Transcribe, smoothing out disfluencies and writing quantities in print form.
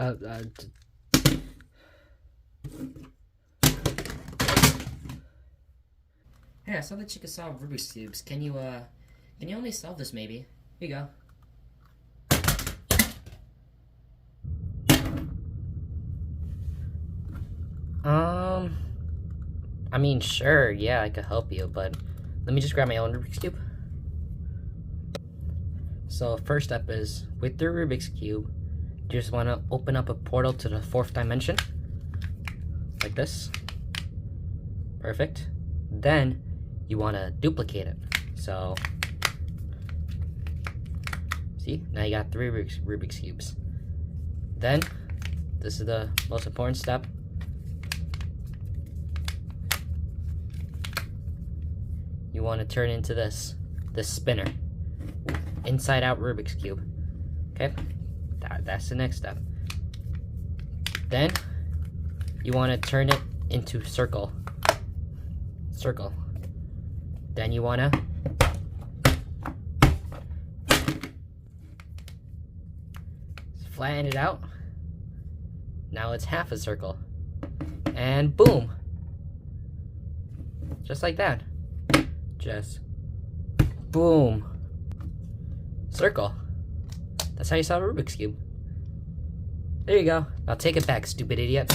Uh, uh, Hey, I saw that you could solve Rubik's Cubes. Can you only solve this maybe? Here you go. I mean, sure, yeah, I could help you, but let me just grab my own Rubik's Cube. So, first step is, with your Rubik's Cube, you just want to open up a portal to the 4th dimension. Like this. Perfect. Then, you want to duplicate it. So, see? Now you got 3 Rubik's Cubes. Then, this is the most important step. You want to turn into this spinner. Inside out Rubik's Cube. Okay? That's the next step. Then, you want to turn it into circle. Circle. Then you want to flatten it out. Now it's half a circle. And boom! Just like that. Just boom. Circle. That's how you solve a Rubik's Cube. There you go. Now take it back, stupid idiot.